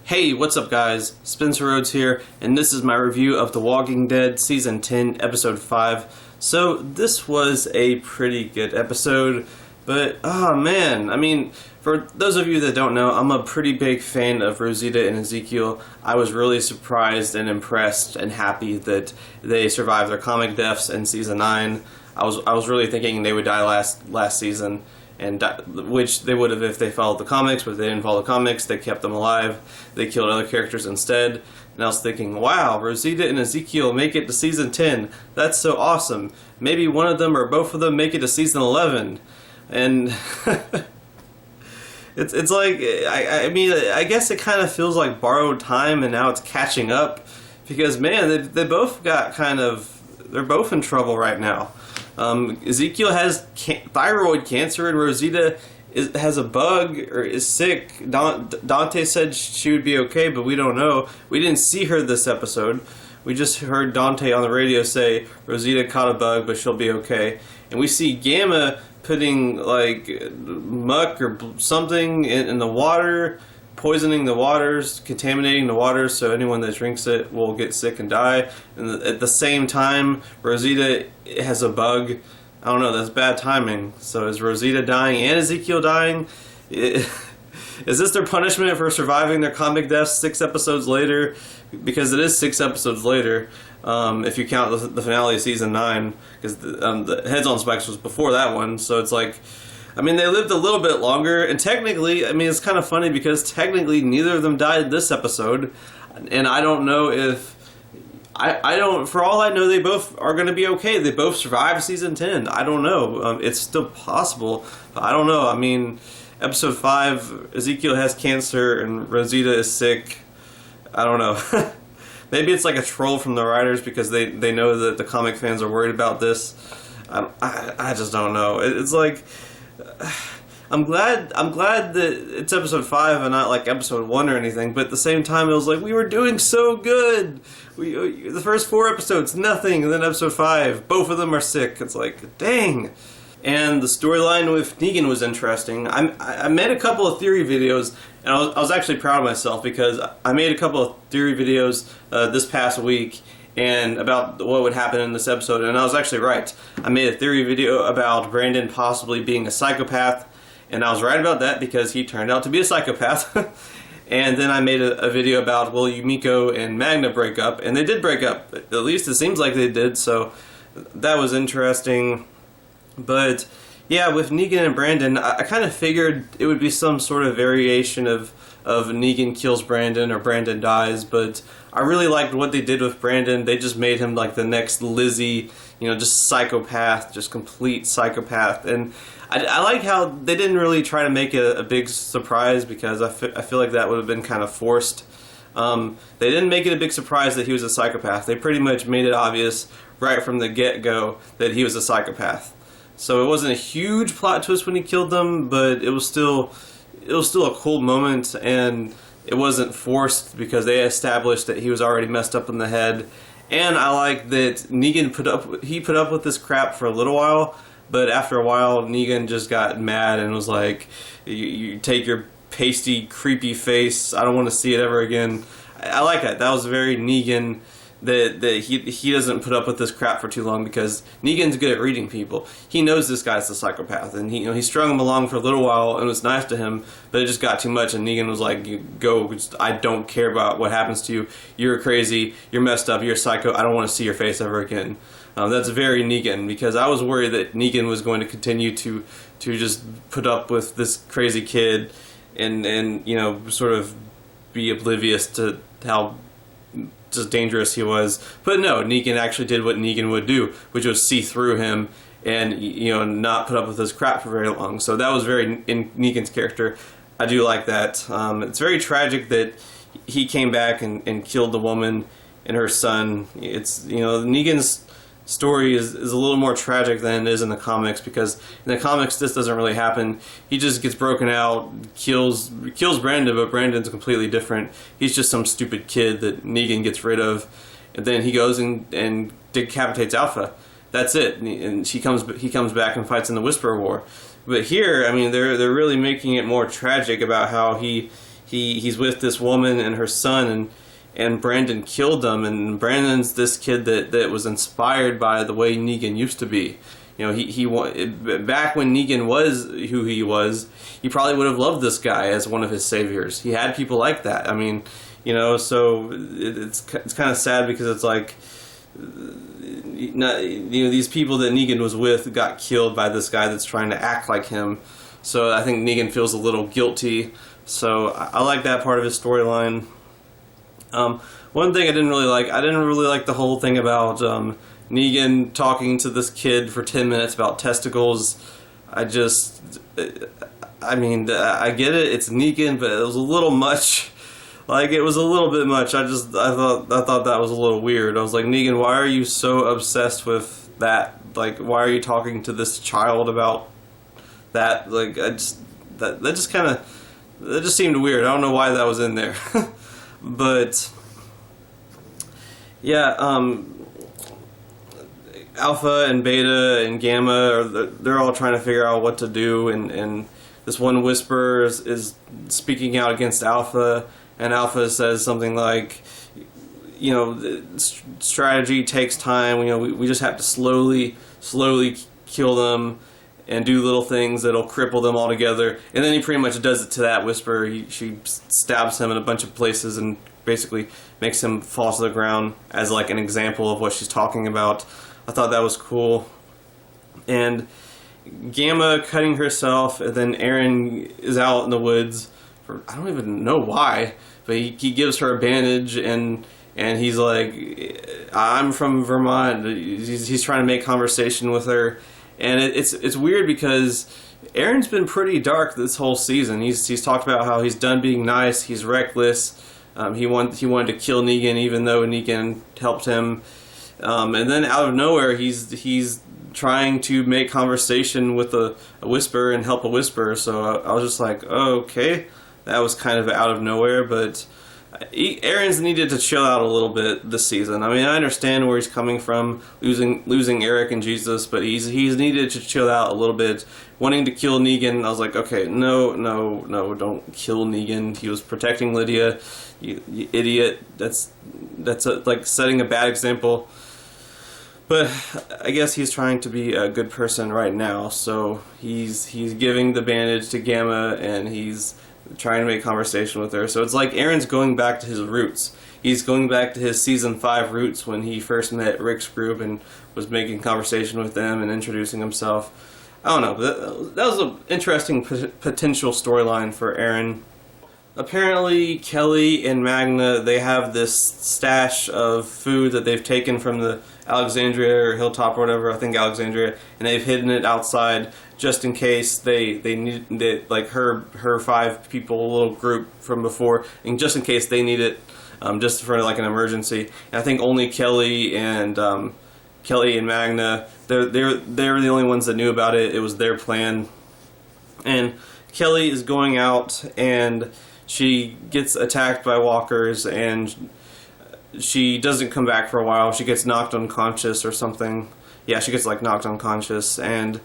Hey, what's up guys? Spencer Rhodes here, and this is my review of The Walking Dead Season 10, Episode 5. So, this was a pretty good episode, but, oh man, I mean, for those of you that don't know, I'm a pretty big fan of Rosita and Ezekiel. I was really surprised and impressed and happy that they survived their comic deaths in Season 9. I was really thinking they would die last season, and which they would have if they followed the comics, but they didn't follow the comics. They kept them alive. They killed other characters instead. And I was thinking, wow, Rosita and Ezekiel make it to Season 10. That's so awesome. Maybe one of them or both of them make it to Season 11. And it's like, I mean, I guess it kind of feels like borrowed time, and now it's catching up. Because, man, they both got they're both in trouble right now. Ezekiel has thyroid cancer, and Rosita has a bug or is sick. Dante said she would be okay, but we don't know. We didn't see her this episode. We just heard Dante on the radio say Rosita caught a bug, but she'll be okay. And we see Gamma putting like muck or something in the water, poisoning the waters, contaminating the waters, so anyone that drinks it will get sick and die. And at the same time, Rosita has a bug. I don't know, that's bad timing. So is Rosita dying and Ezekiel dying? Is this their punishment for surviving their comic deaths 6 episodes later? Because it is 6 episodes later, if you count the finale of Season 9, because the Heads on Spikes was before that one, so it's like, I mean, they lived a little bit longer, and technically, I mean, it's kind of funny because technically neither of them died this episode, and I don't know if, I don't, for all I know, they both are going to be okay. They both survived Season 10. I don't know. It's still possible, but I don't know. I mean, Episode 5, Ezekiel has cancer and Rosita is sick. I don't know. Maybe it's like a troll from the writers because they know that the comic fans are worried about this. I just don't know. It's like, I'm glad that it's episode 5 and not like episode 1 or anything, but at the same time it was like we were doing so good. The first 4 episodes, nothing, and then episode 5, both of them are sick. It's like, dang. And the storyline with Negan was interesting. I made a couple of theory videos, and I was actually proud of myself because I made a couple of theory videos this past week and about what would happen in this episode, and I was actually right. I made a theory video about Brandon possibly being a psychopath, and I was right about that because he turned out to be a psychopath. And then I made a video about will Yumiko and Magna break up, and they did break up. At least it seems like they did, so that was interesting. But yeah, with Negan and Brandon, I kind of figured it would be some sort of variation of Negan kills Brandon or Brandon dies, but I really liked what they did with Brandon. They just made him like the next Lizzie, you know, just psychopath, just complete psychopath. And I like how they didn't really try to make it a big surprise because I feel like that would have been kind of forced. They didn't make it a big surprise that he was a psychopath. They pretty much made it obvious right from the get-go that he was a psychopath. So it wasn't a huge plot twist when he killed them, but it was still a cool moment, and it wasn't forced because they established that he was already messed up in the head. And I like that Negan put up with this crap for a little while, but after a while Negan just got mad and was like, you take your pasty, creepy face, I don't want to see it ever again. I like that. That was very Negan. That he doesn't put up with this crap for too long because Negan's good at reading people. He knows this guy's a psychopath, and he strung him along for a little while and was nice to him, but it just got too much, and Negan was like, go, I don't care about what happens to you. You're crazy, you're messed up, you're a psycho, I don't want to see your face ever again. That's very Negan, because I was worried that Negan was going to continue to just put up with this crazy kid and you know, sort of be oblivious to how just dangerous he was. But no, Negan actually did what Negan would do, which was see through him and, you know, not put up with his crap for very long. So that was very in Negan's character. I do like that. It's very tragic that he came back and killed the woman and her son. It's, you know, Negan's story is a little more tragic than it is in the comics, because in the comics this doesn't really happen. He just gets broken out, kills Brandon, but Brandon's completely different. He's just some stupid kid that Negan gets rid of, and then he goes and decapitates Alpha. That's it. And he comes back and fights in the Whisperer War. But here, I mean, they're really making it more tragic about how he he's with this woman and her son, and Brandon killed them. And Brandon's this kid that was inspired by the way Negan used to be. You know, he back when Negan was who he was, he probably would have loved this guy as one of his saviors. He had people like that. I mean, you know, so it's kind of sad because it's like, you know, these people that Negan was with got killed by this guy that's trying to act like him. So I think Negan feels a little guilty. So I like that part of his storyline. One thing I didn't really like the whole thing about Negan talking to this kid for 10 minutes about testicles. I mean, I get it, it's Negan, but it was a little much. Like, it was a little bit much. I thought that was a little weird. I was like, Negan, why are you so obsessed with that? Like, why are you talking to this child about that? Like, that just seemed weird. I don't know why that was in there. But yeah, Alpha and Beta and Gamma they're all trying to figure out what to do, and this one Whisperer is speaking out against Alpha, and Alpha says something like, you know, strategy takes time. You know, we just have to slowly kill them and do little things that'll cripple them all together. And then he pretty much does it to that Whisperer. She stabs him in a bunch of places and basically makes him fall to the ground as like an example of what she's talking about. I thought that was cool. And Gamma cutting herself, and then Aaron is out in the woods for, I don't even know why, but he gives her a bandage, and he's like, I'm from Vermont. He's trying to make conversation with her. And it's weird because Aaron's been pretty dark this whole season. He's talked about how he's done being nice, he's reckless. He wanted to kill Negan even though Negan helped him. And then out of nowhere, he's trying to make conversation with a Whisperer and help a Whisperer. So I was just like, oh, okay, that was kind of out of nowhere. But Aaron's needed to chill out a little bit this season. I mean, I understand where he's coming from, losing Eric and Jesus, but he's needed to chill out a little bit. Wanting to kill Negan, I was like, okay, no, don't kill Negan. He was protecting Lydia, you idiot. That's like setting a bad example. But I guess he's trying to be a good person right now, so he's giving the bandage to Gamma, and he's trying to make conversation with her. So it's like Aaron's going back to his roots. He's going back to his season 5 roots when he first met Rick's group and was making conversation with them and introducing himself. I don't know, that was an interesting potential storyline for Aaron. Apparently, Kelly and Magna, they have this stash of food that they've taken from the Alexandria or Hilltop or whatever, I think Alexandria, and they've hidden it outside just in case they need it, like her 5 people little group from before, and just in case they need it, just for like an emergency. And I think only Kelly and Magna, they're the only ones that knew about it. It was their plan. And Kelly is going out, and she gets attacked by walkers, and she doesn't come back for a while. She gets knocked unconscious or something. Yeah, she gets like knocked unconscious, and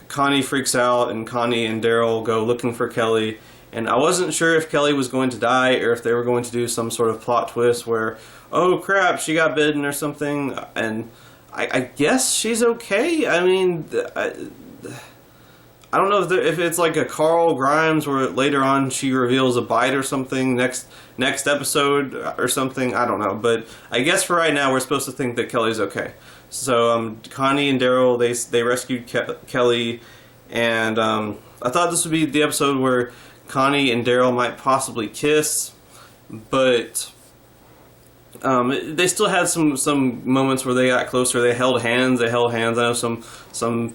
Connie freaks out, and Connie and Daryl go looking for Kelly. And I wasn't sure if Kelly was going to die or if they were going to do some sort of plot twist where, oh crap, she got bitten or something. And I guess she's okay. I mean, I don't know if it's like a Carl Grimes where later on she reveals a bite or something next episode or something. I don't know, but I guess for right now we're supposed to think that Kelly's okay. So Connie and Daryl, they rescued Kelly, and I thought this would be the episode where Connie and Daryl might possibly kiss, but they still had some moments where they got closer. They held hands. I know some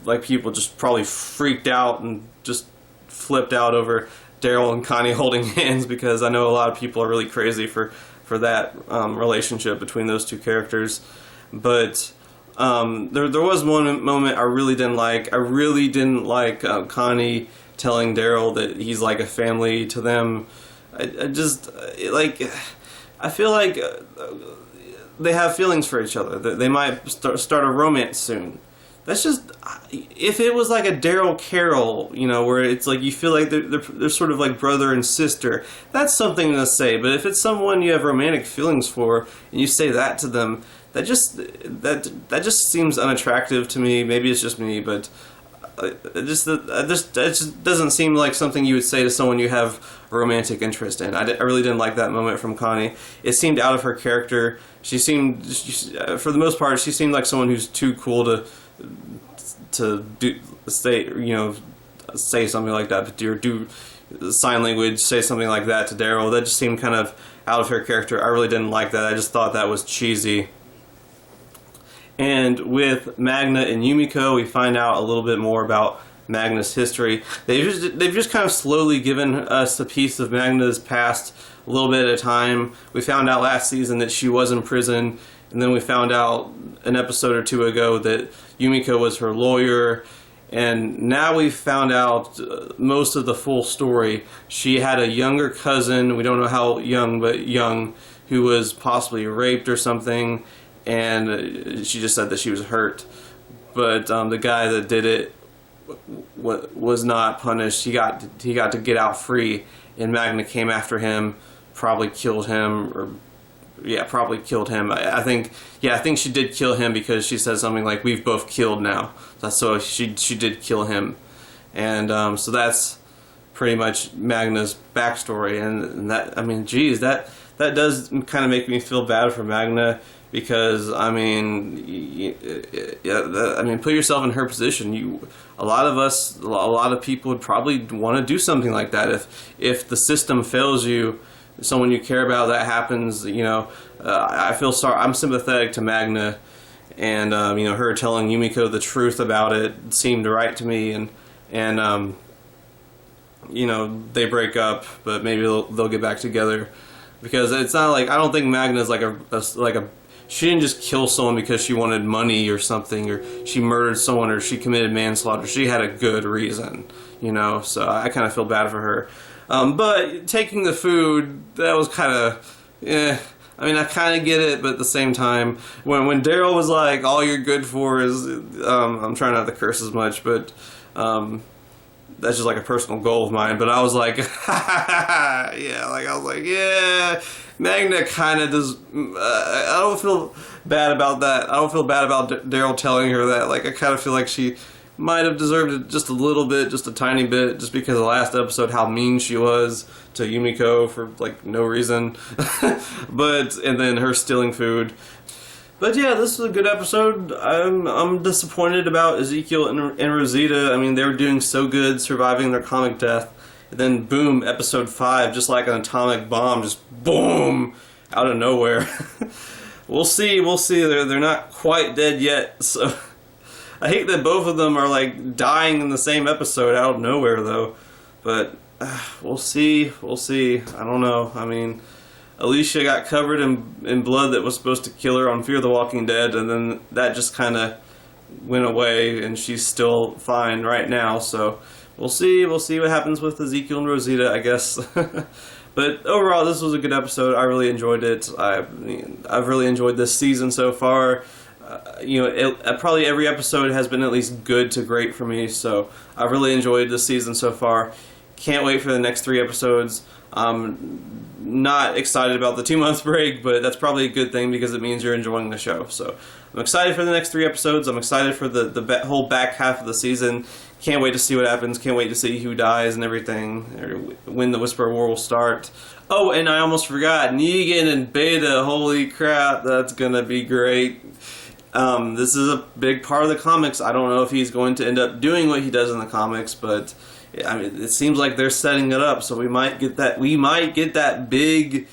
like people just probably freaked out and just flipped out over Daryl and Connie holding hands, because I know a lot of people are really crazy for that relationship between those two characters. But there was one moment I really didn't like. I really didn't like Connie telling Daryl that he's like a family to them. I feel like they have feelings for each other. They might start a romance soon. that's just, if it was like a Daryl Carol, you know, where it's like you feel like they're sort of like brother and sister, that's something to say. But if it's someone you have romantic feelings for and you say that to them, that just seems unattractive to me. Maybe it's just me, but it just doesn't seem like something you would say to someone you have a romantic interest in. I really didn't like that moment from Connie. It seemed out of her character. She seemed, for the most part, she seemed like someone who's too cool to say something like that, or do sign language, say something like that to Daryl. That just seemed kind of out of her character. I really didn't like that. I just thought that was cheesy. And with Magna and Yumiko, we find out a little bit more about Magna's history. They've just kind of slowly given us a piece of Magna's past a little bit at a time. We found out last season that she was in prison, and then we found out an episode or two ago that Yumiko was her lawyer, and now we've found out most of the full story. She had a younger cousin, we don't know how young, but young, who was possibly raped or something, and she just said that she was hurt. But the guy that did it was not punished. He got to get out free, and Magna came after him, probably killed him, or probably killed him. I think she did kill him, because she said something like, "We've both killed now." So she did kill him, and so that's pretty much Magna's backstory. And that, I mean, geez, that does kind of make me feel bad for Magna, because I mean, put yourself in her position. A lot of people would probably want to do something like that if the system fails you. Someone you care about, that happens, you know. I feel sorry. I'm sympathetic to Magna, and you know, her telling Yumiko the truth about it seemed right to me, and you know, they break up, but maybe they'll get back together, because it's not like, I don't think Magna's like a she didn't just kill someone because she wanted money or something, or she murdered someone, or she committed manslaughter. She had a good reason, you know. So I kind of feel bad for her. But taking the food, that was kind of, I mean, I kind of get it, but at the same time, when Daryl was like, "All you're good for is," I'm trying not to curse as much, but that's just like a personal goal of mine. But I was like, yeah, Magna kind of does. I don't feel bad about that. I don't feel bad about Daryl telling her that. Like, I kind of feel like she might have deserved it just a little bit, just a tiny bit, just because of the last episode, how mean she was to Yumiko for like no reason. And then her stealing food. But yeah, this was a good episode. I'm disappointed about Ezekiel and Rosita. I mean, they were doing so good, surviving their comic death. And then boom, episode 5, just like an atomic bomb, just boom, out of nowhere. We'll see. They're not quite dead yet, so I hate that both of them are like dying in the same episode out of nowhere, though. But we'll see. I don't know. I mean, Alicia got covered in blood that was supposed to kill her on Fear the Walking Dead, and then that just kind of went away, and she's still fine right now. So we'll see what happens with Ezekiel and Rosita, I guess. But overall, this was a good episode. I really enjoyed it. I've really enjoyed this season so far. You know, probably every episode has been at least good to great for me, so I've really enjoyed this season so far. Can't wait for the next 3 episodes. I'm not excited about the 2-month break, but that's probably a good thing, because it means you're enjoying the show. So I'm excited for the next 3 episodes. I'm excited for the whole back half of the season. Can't wait to see what happens. Can't wait to see who dies and everything, or when the Whisper War will start. Oh, and I almost forgot, Negan and Beta. Holy crap, that's gonna be great. This is a big part of the comics. I don't know if he's going to end up doing what he does in the comics, but I mean, it seems like they're setting it up, so we might get that. We might get that big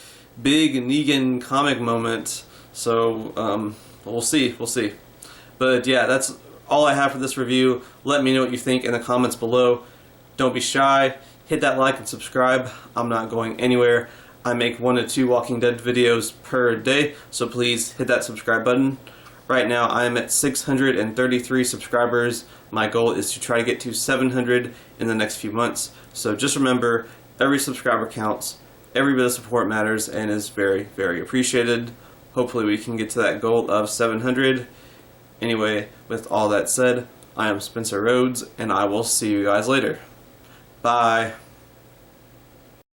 Negan comic moment. So we'll see. But yeah, that's all I have for this review. Let me know what you think in the comments below. Don't be shy. Hit that like and subscribe. I'm not going anywhere. I make 1 to 2 Walking Dead videos per day, so please hit that subscribe button. Right now, I am at 633 subscribers. My goal is to try to get to 700 in the next few months. So just remember, every subscriber counts. Every bit of support matters and is very, very appreciated. Hopefully we can get to that goal of 700. Anyway, with all that said, I am Spencer Rhodes, and I will see you guys later. Bye.